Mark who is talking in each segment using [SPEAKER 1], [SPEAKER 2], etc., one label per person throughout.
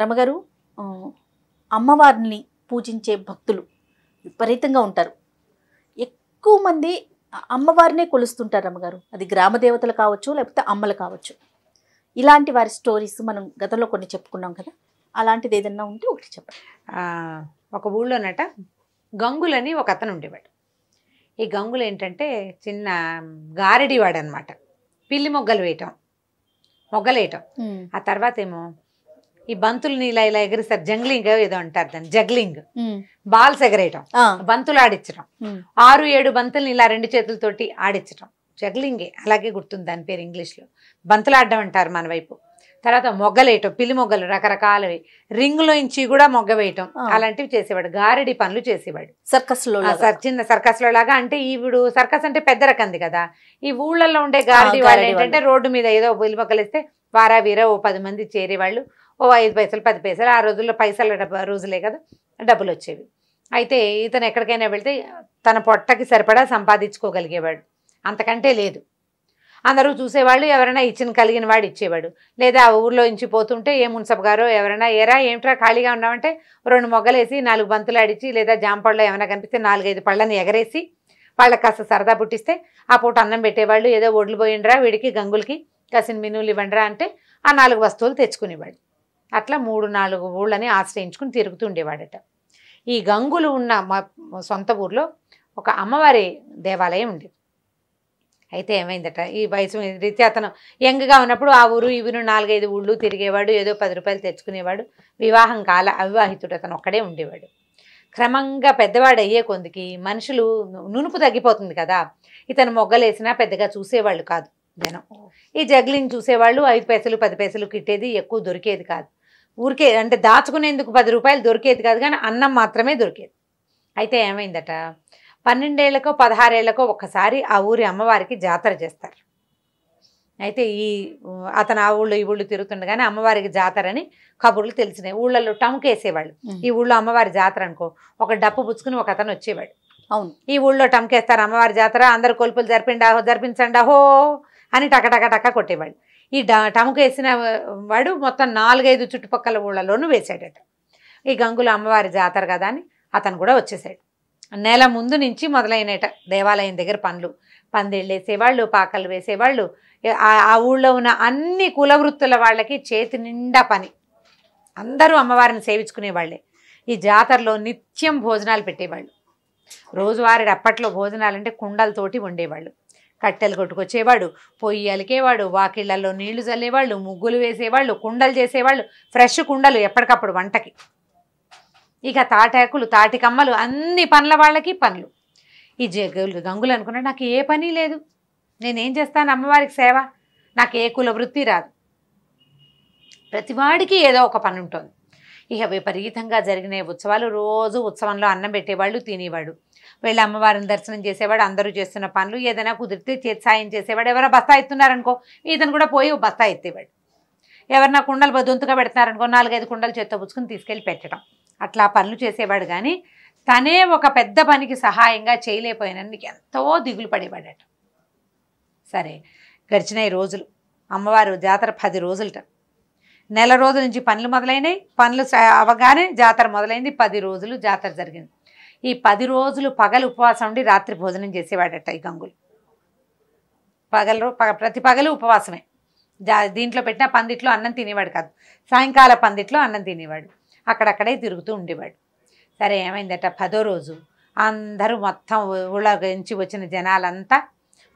[SPEAKER 1] రమగారు, అమ్మవారిని పూజించే భక్తులు విపరీతంగా ఉంటారు. ఎక్కువ మంది అమ్మవారినే కొలుస్తుంటారు రమగారు. అది గ్రామ దేవతలు కావచ్చు, లేకపోతే అమ్మలు కావచ్చు. ఇలాంటి వారి స్టోరీస్ మనం గతంలో కొన్ని చెప్పుకున్నాం కదా, అలాంటిది ఏదన్నా ఉంటే ఒకటి చెప్పండి.
[SPEAKER 2] ఒక ఊళ్ళోనట గంగులని ఒక అతను ఉండేవాడు. ఈ గంగులు ఏంటంటే చిన్న గారడివాడు అనమాట. పిల్లి మొగ్గలు వేయటం, మొగ్గలేయటం. ఆ తర్వాత ఏమో ఈ బంతుల్ని ఇలా ఇలా ఎగిరిస్తారు, జంగ్లింగ్ ఏదో అంటారు దాన్ని, జగ్లింగ్, బాల్స్ ఎగరేయటం, బంతులు ఆడించడం, 6-7 బంతుల్ని ఇలా 2 చేతులతోటి ఆడించడం, జగ్లింగే, అలాగే గుర్తుంది దాని పేరు ఇంగ్లీష్లో. బంతులు ఆడడం అంటారు మన వైపు. తర్వాత మొగ్గలేయటం, పిల్లి మొగ్గలు రకరకాలవి, రింగులో ఇంచి కూడా మొగ్గ వేయటం, అలాంటివి చేసేవాడు. గారడి పనులు చేసేవాడు.
[SPEAKER 1] సర్కస్లో
[SPEAKER 2] చిన్న సర్కస్ లో లాగా. అంటే ఇప్పుడు సర్కస్ అంటే పెద్ద రకంది కదా. ఈ ఊళ్ళల్లో ఉండే గారడి వాళ్ళు ఏంటంటే రోడ్డు మీద ఏదో పిల్లి మొగ్గలు వేస్తే వారా వీరా ఓ 10 మంది చేరేవాళ్ళు. ఓ 5 పైసలు 10 పైసలు, ఆ రోజుల్లో పైసల రోజులే కదా, డబ్బులు వచ్చేవి. అయితే ఇతను ఎక్కడికైనా వెళ్తే తన పొట్టకి సరిపడా సంపాదించుకోగలిగేవాడు, అంతకంటే లేదు. అందరూ చూసేవాళ్ళు, ఎవరైనా ఇచ్చిన కలిగిన వాడు ఇచ్చేవాడు. లేదా ఆ ఊర్లో ఇంచి పోతుంటే ఏ మున్సబ్ గారో ఎవరైనా ఏరా ఏమిట్రా ఖాళీగా ఉన్నామంటే 2 మొగ్గలేసి 4 బంతులు ఆడిచి, లేదా జాంపళ్ళు ఏమైనా కనిపిస్తే 4-5 పళ్ళని ఎగరేసి వాళ్ళకి కాస్త సరదా పుట్టిస్తే ఆ పూట అన్నం పెట్టేవాళ్ళు. ఏదో ఒడ్లు పోయిండ్రా వీడికి గంగులకి కాసిన మినువులు ఇవ్వండిరా అంటే ఆ 4 వస్తువులు తెచ్చుకునేవాడు. అట్లా 3-4 ఊళ్ళని ఆశ్రయించుకుని తిరుగుతుండేవాడట. ఈ గంగులు ఉన్న మా సొంత ఊర్లో ఒక అమ్మవారి దేవాలయం ఉండేది. అయితే ఏమైందట, ఈ వయసు రీత్యా అతను యంగ్గా ఉన్నప్పుడు ఆ ఊరు ఈ ఊరు 4-5 ఊళ్ళు తిరిగేవాడు, ఏదో 10 రూపాయలు తెచ్చుకునేవాడు. వివాహం కాల, అవివాహితుడు అతను ఒక్కడే ఉండేవాడు. క్రమంగా పెద్దవాడు అయ్యే కొందికి మనుషులు నునుపు తగ్గిపోతుంది కదా. ఇతను మొగ్గలేసినా పెద్దగా చూసేవాళ్ళు కాదు జనం. ఈ జగ్లింగ్ చూసేవాళ్ళు 5 పైసలు 10 పైసలు కిట్టేది, ఎక్కువ దొరికేది కాదు. ఊరికే అంటే దాచుకునేందుకు 10 రూపాయలు దొరికేది కాదు, కానీ అన్నం మాత్రమే దొరికేది. అయితే ఏమైందట, 12 ఏళ్లకో 16 ఏళ్లకో ఒక్కసారి ఆ ఊరి అమ్మవారికి జాతర చేస్తారు. అయితే అతను ఆ ఊళ్ళో ఈ ఊళ్ళు తిరుగుతుండగానే అమ్మవారికి జాతర అని కబుర్లు తెలిసినాయి. ఊళ్ళల్లో టముకేసేవాళ్ళు. ఈ ఊళ్ళో అమ్మవారి జాతర అనుకో, ఒక డప్పు పుచ్చుకుని ఒక అతను వచ్చేవాడు.
[SPEAKER 1] అవును,
[SPEAKER 2] ఈ ఊళ్ళో టముకేస్తారు అమ్మవారి జాతర, అందరు కొలుపులు జరిపించండి అహో అని టక కొట్టేవాడు. ఈ టముకు వేసిన వాడు మొత్తం 4-5 చుట్టుపక్కల ఊళ్ళలోనూ వేసాడట. ఈ గంగుల అమ్మవారి జాతర కదా అని అతను కూడా వచ్చేసాడు. నెల ముందు నుంచి మొదలైనట దేవాలయం దగ్గర పనులు. పందిళ్ళు వేసేవాళ్ళు, పాకలు వేసేవాళ్ళు. ఆ ఊళ్ళో ఉన్న అన్ని కులవృత్తుల వాళ్ళకి చేతి నిండా పని. అందరూ అమ్మవారిని సేవించుకునేవాళ్ళే. ఈ జాతరలో నిత్యం భోజనాలు పెట్టేవాళ్ళు. రోజువారీ అప్పట్లో భోజనాలంటే కుండలతోటి వండేవాళ్ళు. కట్టెలు కొట్టుకొచ్చేవాడు, పొయ్యి అలికేవాడు, వాకిళ్లలో నీళ్లు చల్లేవాళ్ళు, ముగ్గులు వేసేవాళ్ళు, కుండలు చేసేవాళ్ళు, ఫ్రెష్ కుండలు ఎప్పటికప్పుడు వంటకి. ఇక తాటాకులు, తాటికమ్మలు, అన్ని పనుల వాళ్ళకి పనులు. ఈ గంగులు అనుకున్నాడు, నాకు ఏ పని లేదు, నేనేం చేస్తాను అమ్మవారికి సేవ, నాకు ఏ కుల వృత్తి రాదు. ప్రతివాడికి ఏదో ఒక పని ఉంటుంది. ఇక విపరీతంగా జరిగిన ఉత్సవాలు. రోజు ఉత్సవంలో అన్నం పెట్టేవాళ్ళు, తినేవాడు. వెళ్ళి అమ్మవారిని దర్శనం చేసేవాడు. అందరూ చేస్తున్న పనులు ఏదైనా కుదిరితే చేతి సాయం చేసేవాడు. ఎవరైనా బస్తా ఎత్తున్నారనుకో ఇతను కూడా పోయి బస్తా ఎత్తేవాడు. ఎవరైనా కుండలు దొంతుగా పెడతారనుకో 4-5 కుండలు చేత్తో పుచ్చుకుని తీసుకెళ్ళి పెట్టడం. అట్లా పనులు చేసేవాడు. కానీ తనే ఒక పెద్ద పనికి సహాయంగా చేయలేకపోయినందుకు ఎంతో దిగులు పడేవాడట. సరే, గడిచినాయి రోజులు. అమ్మవారు జాతర 10 రోజులట. నెల రోజుల నుంచి పనులు మొదలైనవి. పనులు అవగానే జాతర మొదలైంది. 10 రోజులు జాతర జరిగింది. ఈ 10 రోజులు పగలు ఉపవాసం ఉండి రాత్రి భోజనం చేసేవాడట ఈ గంగులు. ప్రతి పగలు ఉపవాసమే. దీంట్లో పెట్టిన పందిట్లో అన్నం తినేవాడు కాదు. సాయంకాల పందిట్లో అన్నం తినేవాడు. అక్కడక్కడే తిరుగుతూ ఉండేవాడు. సరే, ఏమైందట, 10వ రోజు అందరూ మొత్తం ఊళ్ళో నుంచి వచ్చిన జనాలంతా,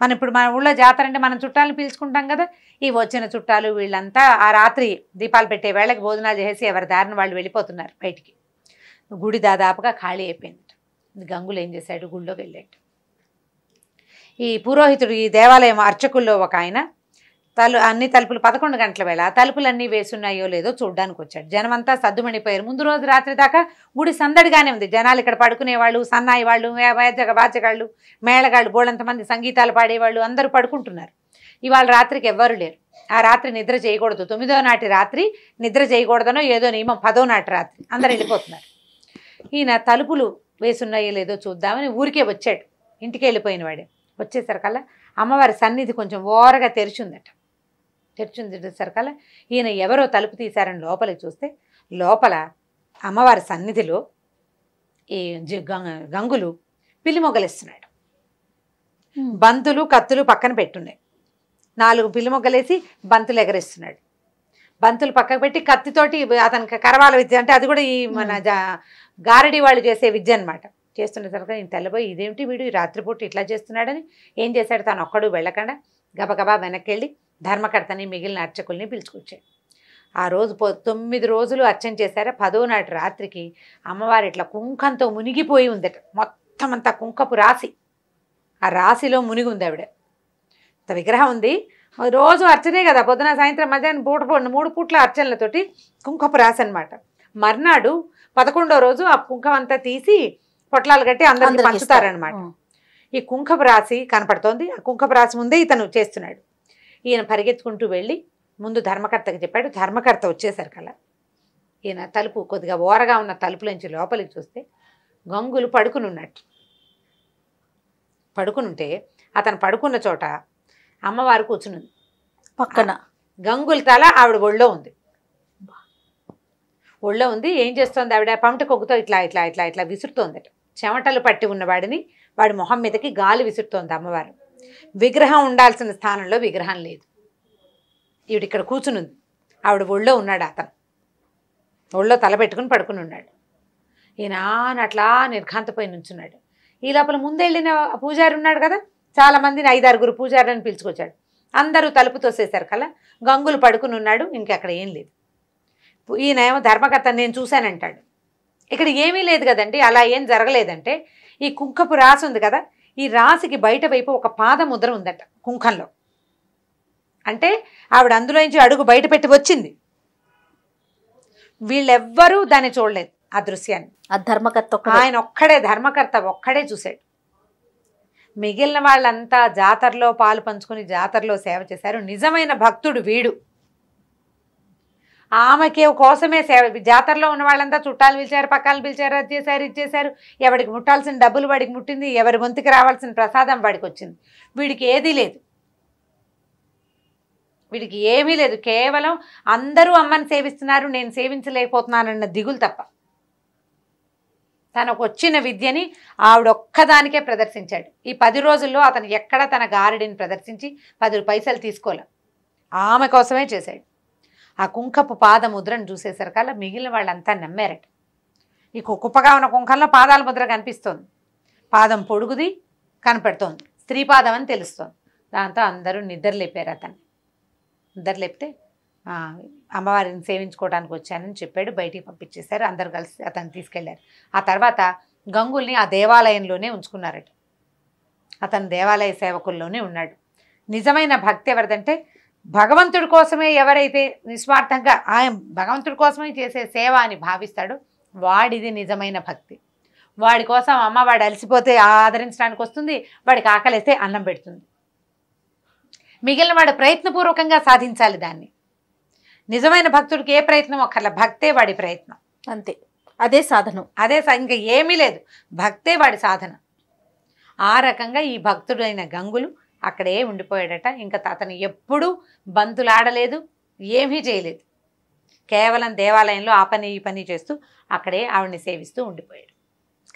[SPEAKER 2] ఇప్పుడు మన ఊళ్ళో జాతర అంటే మనం చుట్టాలను పిలుచుకుంటాం కదా, ఈ వచ్చిన చుట్టాలు వీళ్ళంతా ఆ రాత్రి దీపాలు పెట్టే వేళకి భోజనాలు చేసి ఎవరి దారిని వాళ్ళు వెళ్ళిపోతున్నారు బయటికి. గుడి దాదాపుగా ఖాళీ అయిపోయింది. గంగులు ఏం చేశాడు, గుళ్ళోకి వెళ్ళాడు. ఈ పురోహితుడు, ఈ దేవాలయం అర్చకుల్లో ఒక ఆయన అన్ని తలుపులు 11 గంటల వేళ తలుపులన్నీ వేసున్నాయో లేదో చూడ్డానికి వచ్చాడు. జనమంతా సద్దుమణిపోయారు. ముందు రోజు రాత్రి దాకా గుడి సందడిగానే ఉంది. జనాలు ఇక్కడ పడుకునేవాళ్ళు, సన్నాయి వాళ్ళు, వాద్యగాళ్ళు, మేళగాళ్ళు, బోళ్ళంతమంది సంగీతాలు పాడేవాళ్ళు అందరూ పడుకుంటున్నారు. ఇవాళ రాత్రికి ఎవ్వరూ లేరు. ఆ రాత్రి నిద్ర చేయకూడదు. 9వ నాటి రాత్రి నిద్ర చేయకూడదనో ఏదో నియమం. 10వ నాటి రాత్రి అందరు వెళ్ళిపోతున్నారు. ఈయన తలుపులు వేసున్నాయో లేదో చూద్దామని ఊరికే వచ్చాడు. ఇంటికి వెళ్ళిపోయిన వాడే. వచ్చేసరికల్లా అమ్మవారి సన్నిధి కొంచెం ఓరగా తెరిచిందట. తెరిచిందిసరికల ఈయన ఎవరో తలుపు తీశారని లోపలికి చూస్తే లోపల అమ్మవారి సన్నిధిలో ఈ గంగులు పిల్లి మొగ్గలేస్తున్నాడు. బంతులు కత్తులు పక్కన పెట్టున్నాయి. 4 పిల్లి మొగ్గలేసి బంతులు ఎగరేస్తున్నాడు. బంతులు పక్కకు పెట్టి కత్తితోటి అతనికి కరవాల విద్య అంటే అది కూడా ఈ మన గారడి వాళ్ళు చేసే విద్య అనమాట. చేస్తున్నసరికి ఈయన తెల్లబోయి ఇదేమిటి వీడు ఈ రాత్రిపూట ఇట్లా చేస్తున్నాడని ఏం చేశాడు, తను ఒక్కడు వెళ్ళకుండా గబగబా వెనక్కి వెళ్ళి ధర్మకర్తని మిగిలిన అర్చకుల్ని పిలుచుకొచ్చాడు. ఆ రోజు 9 రోజులు అర్చన చేశారా. 10వ నాటి రాత్రికి అమ్మవారు ఇట్లా కుంకంతో మునిగిపోయి ఉందట. మొత్తం అంతా కుంకపు రాశి, ఆ రాశిలో మునిగి ఉంది ఆవిడ. అంత విగ్రహం ఉంది. రోజు అర్చనే కదా, పొద్దున సాయంత్రం మధ్యాహ్నం 3 పూట్ల అర్చనలతోటి కుంకపు రాశి అనమాట. మర్నాడు 11వ రోజు ఆ కుంకం అంతా తీసి పొట్లాలు కట్టి అందరికి పంచుతారనమాట. ఈ కుంకపు రాశి కనపడుతోంది. ఆ కుంకపు రాశి ముందే ఇతను చేస్తున్నాడు. ఈయన పరిగెత్తుకుంటూ వెళ్ళి ముందు ధర్మకర్తకి చెప్పాడు. ధర్మకర్త వచ్చేసరికల్లా ఈయన తలుపు కొద్దిగా ఓరగా ఉన్న తలుపులోంచి లోపలికి చూస్తే గంగులు పడుకుని ఉన్నట్టు. పడుకునుంటే అతను పడుకున్న చోట అమ్మవారు కూర్చునుంది
[SPEAKER 1] పక్కన.
[SPEAKER 2] గంగుల తల ఆవిడ ఒళ్ళో ఉంది. ఒళ్ళో ఉంది. ఏం చేస్తోంది ఆవిడ, పమిట కొగ్గుతో ఇట్లా ఇట్లా ఇట్లా ఇట్లా విసురుతోందట. చెమటలు పట్టి ఉన్నవాడిని వాడి మొహం మీదకి గాలి విసురుతోంది అమ్మవారు. విగ్రహం ఉండాల్సిన స్థానంలో విగ్రహం లేదు. ఈవిడ ఇక్కడ కూర్చునుంది. ఆవిడ ఒళ్ళో ఉన్నాడు. అతను ఒళ్ళో తల పెట్టుకుని పడుకుని ఉన్నాడు. ఈయన అట్లా నిర్ఘాంతపోయి నుంచున్నాడు. ఈ లోపల ముందెళ్ళిన పూజారి ఉన్నాడు కదా, చాలా మందిని 5-6 పూజారులను పిలుచుకొచ్చాడు. అందరూ తలుపు తోసేశారు కల్లా గంగులు పడుకుని ఉన్నాడు. ఇంకెక్కడ ఏం లేదు. ఈయన ఏమో ధర్మకర్త నేను చూశానంటాడు. ఇక్కడ ఏమీ లేదు కదండి, అలా ఏం జరగలేదంటే ఈ కుంకపు రాసి ఉంది కదా, ఈ రాశికి బయట వైపు ఒక పాదముద్ర ఉందట కుంకంలో. అంటే ఆవిడ అందులోంచి అడుగు బయట పెట్టి వచ్చింది. వీళ్ళెవ్వరూ దాన్ని చూడలేదు ఆ దృశ్యాన్ని.
[SPEAKER 1] ఆ ధర్మకర్త
[SPEAKER 2] ఆయన ఒక్కడే, ధర్మకర్త ఒక్కడే చూశాడు. మిగిలిన వాళ్ళంతా జాతరలో పాలు పంచుకొని జాతరలో సేవ చేశారు. నిజమైన భక్తుడు వీడు. ఆమెకి కోసమే సేవ. జాతరలో ఉన్న వాళ్ళంతా చుట్టాలు పిలిచారు, పక్కలు పిలిచారు, అది చేశారు, ఇది చేశారు. ఎవరికి ముట్టాల్సిన డబ్బులు వాడికి ముట్టింది, ఎవరి గొంతుకి రావాల్సిన ప్రసాదం వాడికి వచ్చింది. వీడికి ఏదీ లేదు, వీడికి ఏమీ లేదు. కేవలం అందరూ అమ్మని సేవిస్తున్నారు, నేను సేవించలేకపోతున్నానన్న దిగులు తప్ప. తనకు వచ్చిన విద్యని ఆవిడొక్కదానికే ప్రదర్శించాడు. ఈ 10 రోజుల్లో అతను ఎక్కడ తన గారడిని ప్రదర్శించి 10 పైసలు తీసుకోలే. ఆమె కోసమే చేశాడు. ఆ కుంకపు పాదముద్రను చూసేసరికల్లా మిగిలిన వాళ్ళంతా నమ్మారట. ఈ కుప్పగా ఉన్న కుంకంలో పాదాల ముద్ర కనిపిస్తోంది. పాదం పొడుగుది కనపడుతోంది, స్త్రీ పాదం అని తెలుస్తోంది. దాంతో అందరూ నిద్రలేపారు. అతన్ని నిద్రలేపితే అమ్మవారిని సేవించుకోవడానికి వచ్చానని చెప్పాడు. బయటికి పంపించేశారు. అందరు కలిసి అతన్ని తీసుకెళ్లారు. ఆ తర్వాత గంగుల్ని ఆ దేవాలయంలోనే ఉంచుకున్నారట. అతను దేవాలయ సేవకుల్లోనే ఉన్నాడు. నిజమైన భక్తి ఎవరిదంటే భగవంతుడి కోసమే ఎవరైతే నిస్వార్థంగా ఆయన భగవంతుడి కోసమే చేసే సేవ అని భావిస్తాడో వాడిది నిజమైన భక్తి. వాడి కోసం అమ్మ వాడు అలసిపోతే ఆదరించడానికి వస్తుంది, వాడికి ఆకలిస్తే అన్నం పెడుతుంది. మిగిలిన వాడు ప్రయత్నపూర్వకంగా సాధించాలి దాన్ని. నిజమైన భక్తుడికి ఏ ప్రయత్నం ఒక్కర్ల, భక్తే వాడి ప్రయత్నం,
[SPEAKER 1] అంతే. అదే సాధనం,
[SPEAKER 2] అదే ఇంకా ఏమీ లేదు, భక్తే వాడి సాధన. ఆ రకంగా ఈ భక్తుడైన గంగులు అక్కడే ఉండిపోయాడట. ఇంకా అతను ఎప్పుడూ బంతులాడలేదు, ఏమీ చేయలేదు. కేవలం దేవాలయంలో ఆ పని ఈ పని చేస్తూ అక్కడే ఆవిడని సేవిస్తూ ఉండిపోయాడు.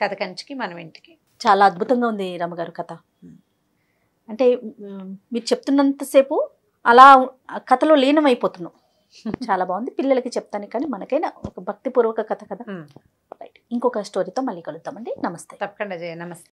[SPEAKER 2] కథ కంచికి మనం ఇంటికి.
[SPEAKER 1] చాలా అద్భుతంగా ఉంది రమ్మగారు కథ. అంటే మీరు చెప్తున్నంతసేపు అలా కథలో లీనమైపోతున్నాం. చాలా బాగుంది. పిల్లలకి చెప్తాను కానీ మనకైనా ఒక భక్తిపూర్వక కథ కదా. రైట్, ఇంకొక స్టోరీతో మళ్ళీ కలుద్దామండి. నమస్తే.
[SPEAKER 2] తప్పకుండా జయ. నమస్తే.